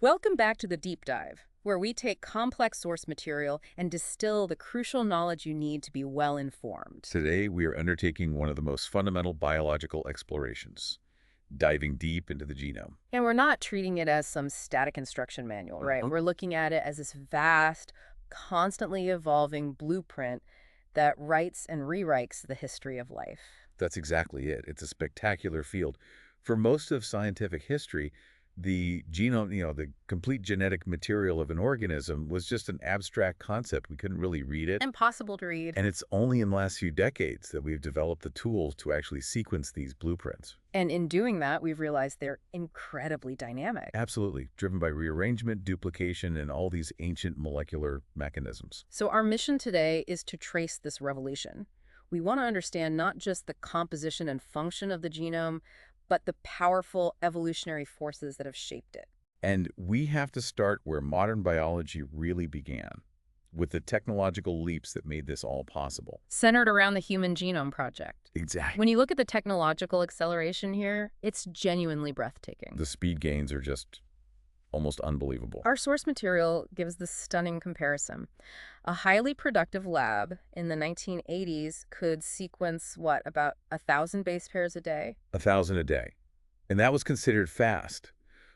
Welcome back to the Deep Dive, where we take complex source material and distill the crucial knowledge you need to be well informed. Today, we are undertaking one of the most fundamental biological explorations, diving deep into the genome. And we're not treating it as some static instruction manual, right? We're looking at it as this vast, constantly evolving blueprint that writes and rewrites the history of life. That's exactly it. It's a spectacular field. For most of scientific history, the genome, the complete genetic material of an organism was just an abstract concept. We couldn't really read it. Impossible to read. And it's only in the last few decades that we've developed the tools to actually sequence these blueprints. And in doing that, we've realized they're incredibly dynamic. Absolutely, driven by rearrangement, duplication, and all these ancient molecular mechanisms. So our mission today is to trace this revolution. We want to understand not just the composition and function of the genome, but the powerful evolutionary forces that have shaped it. And we have to start where modern biology really began, with the technological leaps that made this all possible. Centered around the Human Genome Project. Exactly. When you look at the technological acceleration here, it's genuinely breathtaking. The speed gains are just almost unbelievable. Our source material gives this stunning comparison. A highly productive lab in the 1980s could sequence, about 1,000 base pairs a day? 1,000 a day. And that was considered fast.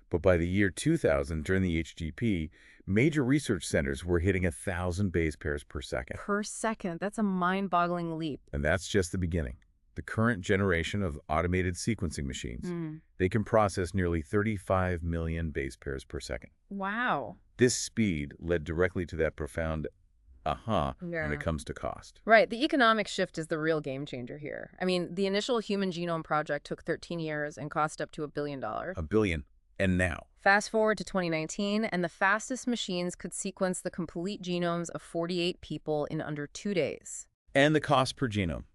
But by the year 2000, during the HGP, major research centers were hitting 1,000 base pairs per second. Per second. That's a mind-boggling leap. And that's just the beginning. The current generation of automated sequencing machines, they can process nearly 35 million base pairs per second. Wow. This speed led directly to that profound when it comes to cost. Right. The economic shift is the real game changer here. I mean, the initial Human Genome Project took 13 years and cost up to $1 billion. $1 billion. And now? Fast forward to 2019, and the fastest machines could sequence the complete genomes of 48 people in under 2 days. And the cost per genome?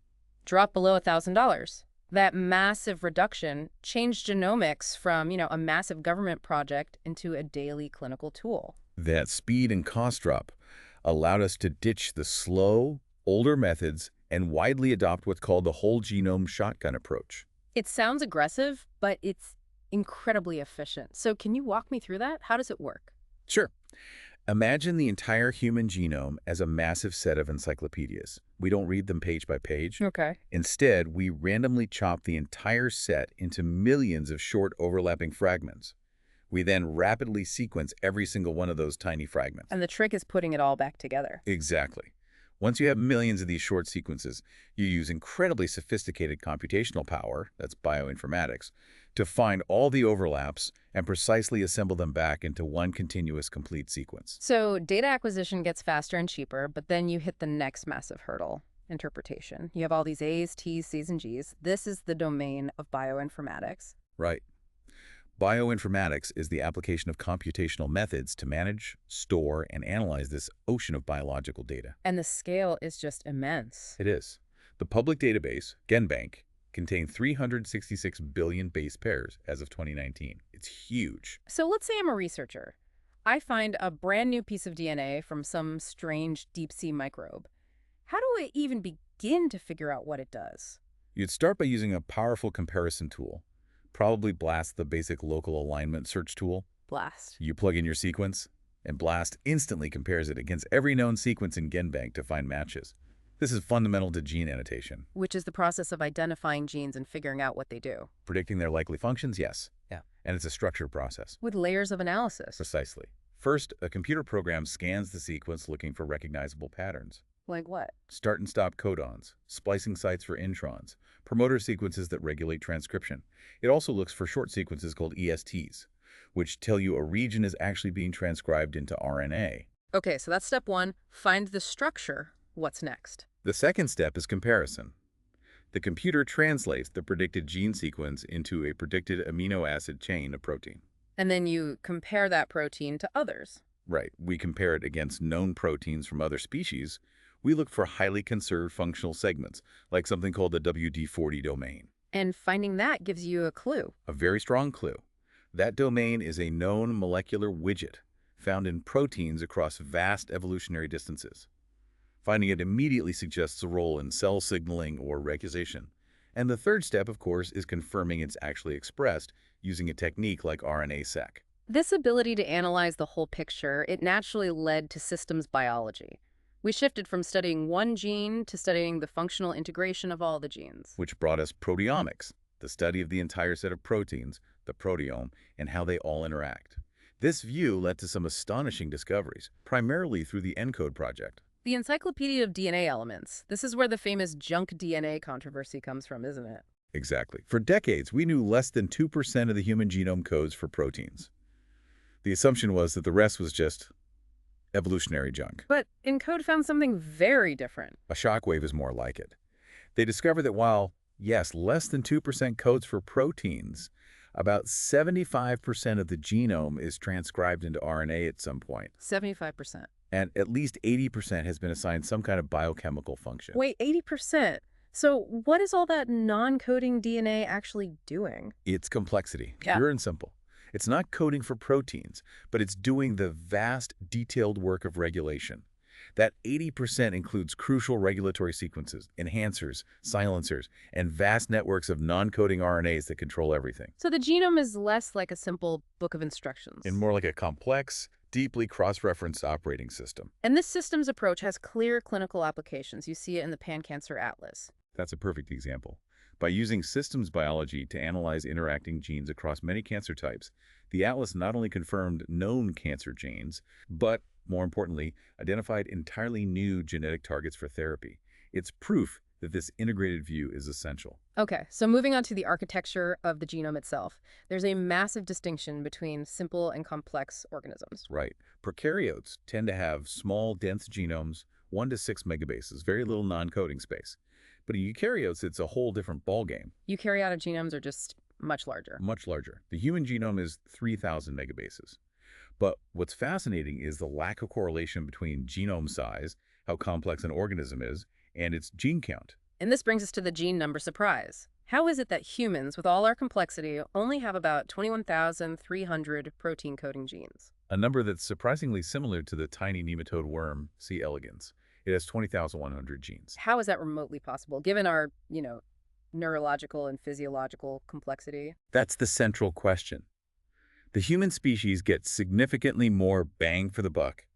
Dropped below $1,000. That massive reduction changed genomics from, a massive government project into a daily clinical tool. That speed and cost drop allowed us to ditch the slow, older methods and widely adopt what's called the whole genome shotgun approach. It sounds aggressive, but it's incredibly efficient. So can you walk me through that? How does it work? Sure. Imagine the entire human genome as a massive set of encyclopedias. We don't read them page by page. Okay. Instead, we randomly chop the entire set into millions of short overlapping fragments. We then rapidly sequence every single one of those tiny fragments. And the trick is putting it all back together. Exactly. Once you have millions of these short sequences, you use incredibly sophisticated computational power, that's bioinformatics, to find all the overlaps and precisely assemble them back into one continuous complete sequence. So data acquisition gets faster and cheaper, but then you hit the next massive hurdle, interpretation. You have all these A's, T's, C's, and G's. This is the domain of bioinformatics. Right. Bioinformatics is the application of computational methods to manage, store, and analyze this ocean of biological data. And the scale is just immense. It is. The public database, GenBank, contained 366 billion base pairs as of 2019. It's huge. So let's say I'm a researcher. I find a brand new piece of DNA from some strange deep-sea microbe. How do I even begin to figure out what it does? You'd start by using a powerful comparison tool. Probably BLAST, the basic local alignment search tool. BLAST. You plug in your sequence, and BLAST instantly compares it against every known sequence in GenBank to find matches. This is fundamental to gene annotation. Which is the process of identifying genes and figuring out what they do. Predicting their likely functions, yes. Yeah. And it's a structured process. With layers of analysis. Precisely. First, a computer program scans the sequence looking for recognizable patterns. Like what? Start and stop codons, splicing sites for introns, promoter sequences that regulate transcription. It also looks for short sequences called ESTs, which tell you a region is actually being transcribed into RNA. Okay, so that's step one. Find the structure. What's next? The second step is comparison. The computer translates the predicted gene sequence into a predicted amino acid chain of protein. And then you compare that protein to others. Right. We compare it against known proteins from other species. We look for highly conserved functional segments, like something called the WD40 domain. And finding that gives you a clue. A very strong clue. That domain is a known molecular widget found in proteins across vast evolutionary distances. Finding it immediately suggests a role in cell signaling or regulation. And the third step, of course, is confirming it's actually expressed using a technique like RNA-seq. This ability to analyze the whole picture, it naturally led to systems biology. We shifted from studying one gene to studying the functional integration of all the genes. Which brought us proteomics, the study of the entire set of proteins, the proteome, and how they all interact. This view led to some astonishing discoveries, primarily through the ENCODE project. The Encyclopedia of DNA Elements. This is where the famous junk DNA controversy comes from, isn't it? Exactly. For decades, we knew less than 2% of the human genome codes for proteins. The assumption was that the rest was just evolutionary junk. But ENCODE found something very different. A shockwave is more like it. They discovered that while, yes, less than 2% codes for proteins, about 75% of the genome is transcribed into RNA at some point. 75%. And at least 80% has been assigned some kind of biochemical function. Wait, 80%? So what is all that non-coding DNA actually doing? It's complexity, Yeah. pure and simple. It's not coding for proteins, but it's doing the vast, detailed work of regulation. That 80% includes crucial regulatory sequences, enhancers, silencers, and vast networks of non-coding RNAs that control everything. So the genome is less like a simple book of instructions. And more like a complex, deeply cross-referenced operating system. And this systems approach has clear clinical applications. You see it in the Pan-Cancer Atlas. That's a perfect example. By using systems biology to analyze interacting genes across many cancer types, the atlas not only confirmed known cancer genes, but, more importantly, identified entirely new genetic targets for therapy. It's proof that this integrated view is essential. Okay, so moving on to the architecture of the genome itself, there's a massive distinction between simple and complex organisms. Right. Prokaryotes tend to have small, dense genomes, 1 to 6 megabases, very little non-coding space. But in eukaryotes, it's a whole different ballgame. Eukaryotic genomes are just much larger. Much larger. The human genome is 3,000 megabases. But what's fascinating is the lack of correlation between genome size, how complex an organism is, and its gene count. And this brings us to the gene number surprise. How is it that humans, with all our complexity, only have about 21,300 protein coding genes? A number that's surprisingly similar to the tiny nematode worm, C. elegans. It has 20,100 genes. How is that remotely possible, given our, neurological and physiological complexity? That's the central question. The human species gets significantly more bang for the buck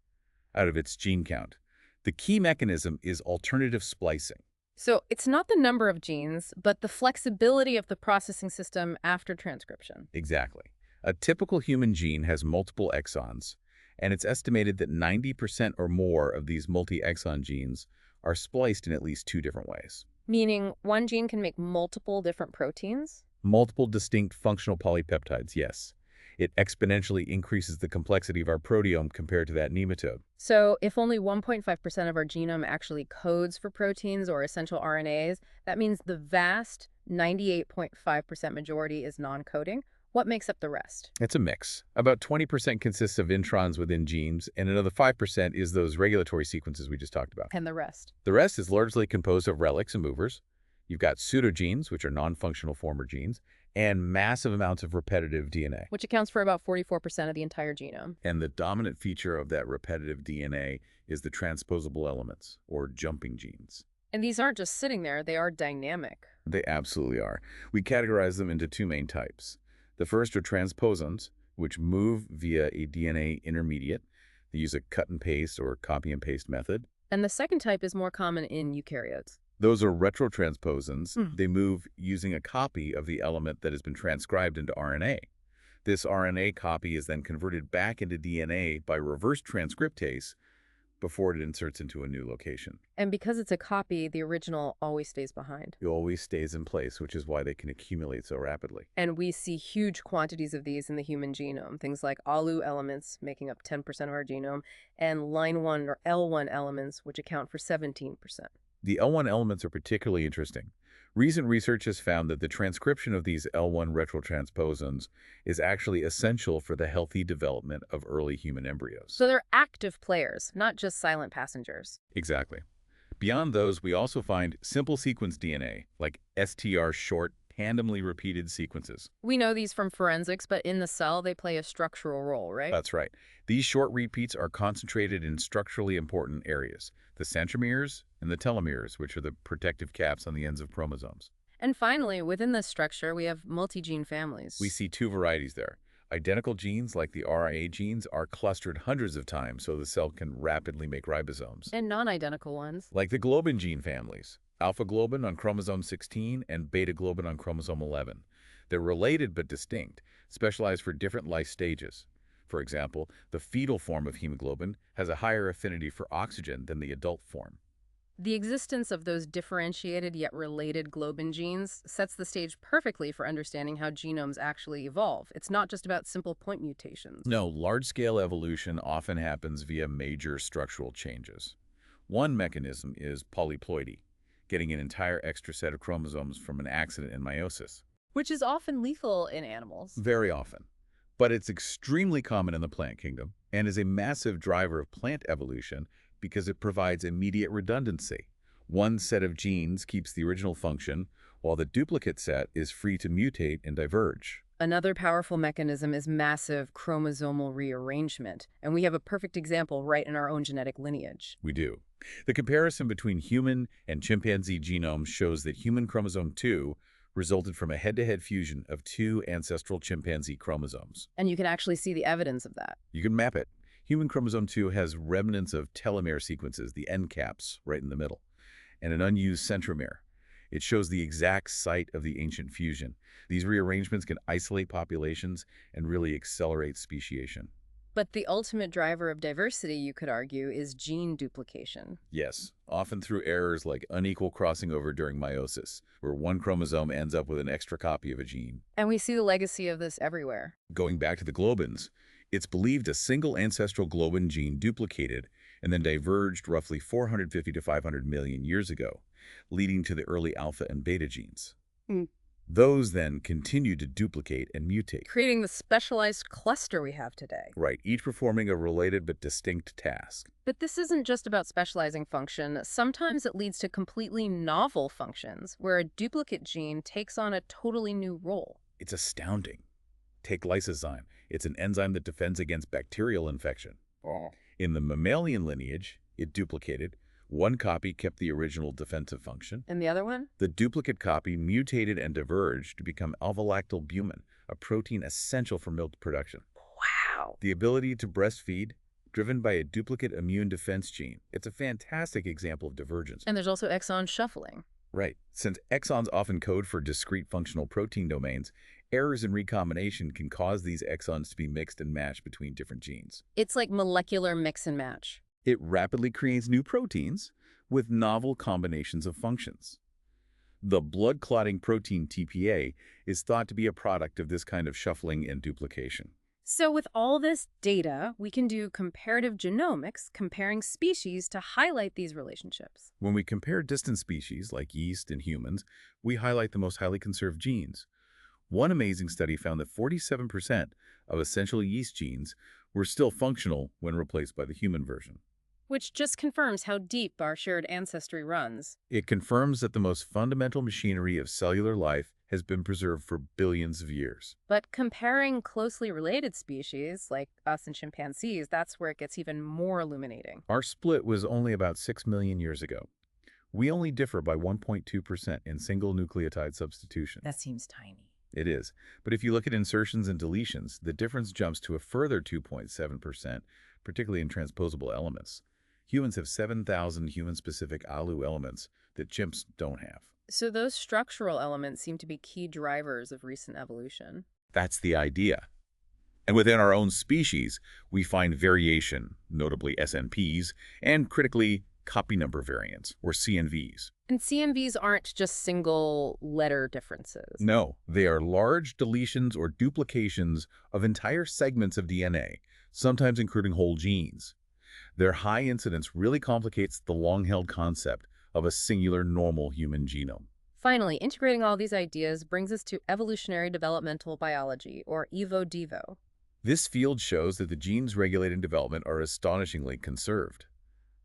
out of its gene count. The key mechanism is alternative splicing. So it's not the number of genes, but the flexibility of the processing system after transcription. Exactly. A typical human gene has multiple exons, and it's estimated that 90% or more of these multi-exon genes are spliced in at least 2 different ways. Meaning one gene can make multiple different proteins? Multiple distinct functional polypeptides, yes. It exponentially increases the complexity of our proteome compared to that nematode. So if only 1.5% of our genome actually codes for proteins or essential RNAs, that means the vast 98.5% majority is non-coding. What makes up the rest? It's a mix. About 20% consists of introns within genes, and another 5% is those regulatory sequences we just talked about. And the rest? The rest is largely composed of relics and movers. You've got pseudogenes, which are non-functional former genes, and massive amounts of repetitive DNA. Which accounts for about 44% of the entire genome. And the dominant feature of that repetitive DNA is the transposable elements, or jumping genes. And these aren't just sitting there, they are dynamic. They absolutely are. We categorize them into 2 main types. The first are transposons, which move via a DNA intermediate. They use a cut and paste or copy and paste method. And the second type is more common in eukaryotes. Those are retrotransposons. They move using a copy of the element that has been transcribed into RNA. This RNA copy is then converted back into DNA by reverse transcriptase before it inserts into a new location. And because it's a copy, the original always stays behind. It always stays in place, which is why they can accumulate so rapidly. And we see huge quantities of these in the human genome, things like ALU elements making up 10% of our genome, and line 1 or L1 elements, which account for 17%. The L1 elements are particularly interesting. Recent research has found that the transcription of these L1 retrotransposons is actually essential for the healthy development of early human embryos. So they're active players, not just silent passengers. Exactly. Beyond those, we also find simple sequence DNA, like STR short, randomly repeated sequences. We know these from forensics, but in the cell, they play a structural role, right? That's right. These short repeats are concentrated in structurally important areas, the centromeres and the telomeres, which are the protective caps on the ends of chromosomes. And finally, within this structure, we have multi-gene families. We see 2 varieties there. Identical genes like the RIA genes are clustered hundreds of times so the cell can rapidly make ribosomes. And non-identical ones. Like the globin gene families, alpha globin on chromosome 16 and beta globin on chromosome 11. They're related but distinct, specialized for different life stages. For example, the fetal form of hemoglobin has a higher affinity for oxygen than the adult form. The existence of those differentiated yet related globin genes sets the stage perfectly for understanding how genomes actually evolve. It's not just about simple point mutations. No, large-scale evolution often happens via major structural changes. One mechanism is polyploidy, getting an entire extra set of chromosomes from an accident in meiosis. Which is often lethal in animals. Very often. But it's extremely common in the plant kingdom and is a massive driver of plant evolution because it provides immediate redundancy. One set of genes keeps the original function, while the duplicate set is free to mutate and diverge. Another powerful mechanism is massive chromosomal rearrangement, and we have a perfect example right in our own genetic lineage. We do. The comparison between human and chimpanzee genomes shows that human chromosome 2 resulted from a head-to-head fusion of two ancestral chimpanzee chromosomes. And you can actually see the evidence of that. You can map it. Human chromosome 2 has remnants of telomere sequences, the end caps, right in the middle, and an unused centromere. It shows the exact site of the ancient fusion. These rearrangements can isolate populations and really accelerate speciation. But the ultimate driver of diversity, you could argue, is gene duplication. Yes, often through errors like unequal crossing over during meiosis, where one chromosome ends up with an extra copy of a gene. And we see the legacy of this everywhere. Going back to the globins, it's believed a single ancestral globin gene duplicated and then diverged roughly 450 to 500 million years ago, leading to the early alpha and beta genes. Those then continue to duplicate and mutate. Creating the specialized cluster we have today. Right, each performing a related but distinct task. But this isn't just about specializing function. Sometimes it leads to completely novel functions, where a duplicate gene takes on a totally new role. It's astounding. Take lysozyme. It's an enzyme that defends against bacterial infection. In the mammalian lineage, it duplicated. One copy kept the original defensive function. And the other one? The duplicate copy mutated and diverged to become alpha-lactobulmin, a protein essential for milk production. Wow. The ability to breastfeed, driven by a duplicate immune defense gene. It's a fantastic example of divergence. And there's also exon shuffling. Right. Since exons often code for discrete functional protein domains, errors in recombination can cause these exons to be mixed and matched between different genes. It's like molecular mix and match. It rapidly creates new proteins with novel combinations of functions. The blood-clotting protein TPA is thought to be a product of this kind of shuffling and duplication. So with all this data, we can do comparative genomics, comparing species to highlight these relationships. When we compare distant species like yeast and humans, we highlight the most highly conserved genes. One amazing study found that 47% of essential yeast genes were still functional when replaced by the human version. Which just confirms how deep our shared ancestry runs. It confirms that the most fundamental machinery of cellular life has been preserved for billions of years. But comparing closely related species, like us and chimpanzees, that's where it gets even more illuminating. Our split was only about 6 million years ago. We only differ by 1.2% in single nucleotide substitution. That seems tiny. It is. But if you look at insertions and deletions, the difference jumps to a further 2.7%, particularly in transposable elements. Humans have 7,000 human-specific ALU elements that chimps don't have. So those structural elements seem to be key drivers of recent evolution. That's the idea. And within our own species, we find variation, notably SNPs, and critically, copy number variants, or CNVs. And CNVs aren't just single letter differences. No, they are large deletions or duplications of entire segments of DNA, sometimes including whole genes. Their high incidence really complicates the long-held concept of a singular normal human genome. Finally, integrating all these ideas brings us to evolutionary developmental biology, or EVO-DEVO. This field shows that the genes regulating development are astonishingly conserved.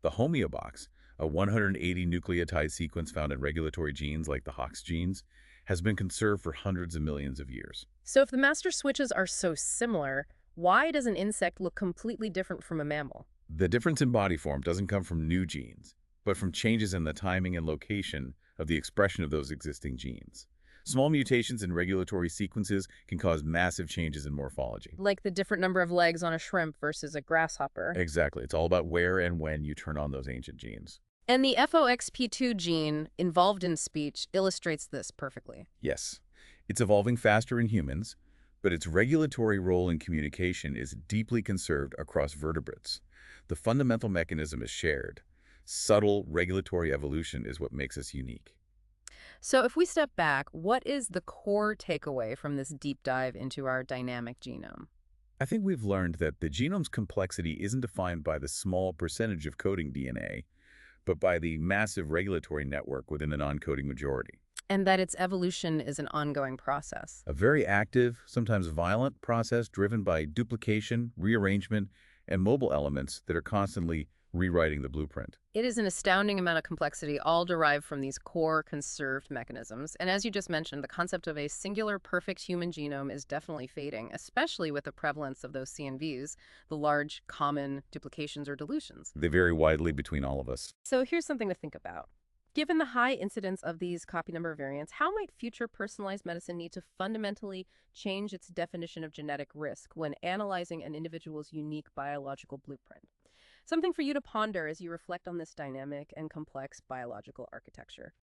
The homeobox, a 180 nucleotide sequence found in regulatory genes like the Hox genes, has been conserved for hundreds of millions of years. So if the master switches are so similar, why does an insect look completely different from a mammal? The difference in body form doesn't come from new genes, but from changes in the timing and location of the expression of those existing genes. Small mutations in regulatory sequences can cause massive changes in morphology. Like the different number of legs on a shrimp versus a grasshopper. Exactly. It's all about where and when you turn on those ancient genes. And the FOXP2 gene involved in speech illustrates this perfectly. Yes, it's evolving faster in humans, but its regulatory role in communication is deeply conserved across vertebrates. The fundamental mechanism is shared. Subtle regulatory evolution is what makes us unique. So if we step back, what is the core takeaway from this deep dive into our dynamic genome? I think we've learned that the genome's complexity isn't defined by the small percentage of coding DNA, but by the massive regulatory network within the non-coding majority. And that its evolution is an ongoing process. A very active, sometimes violent process driven by duplication, rearrangement, and mobile elements that are constantly rewriting the blueprint. It is an astounding amount of complexity, all derived from these core conserved mechanisms. And as you just mentioned, the concept of a singular perfect human genome is definitely fading, especially with the prevalence of those CNVs, the large common duplications or dilutions. They vary widely between all of us. So here's something to think about. Given the high incidence of these copy number variants, how might future personalized medicine need to fundamentally change its definition of genetic risk when analyzing an individual's unique biological blueprint? Something for you to ponder as you reflect on this dynamic and complex biological architecture.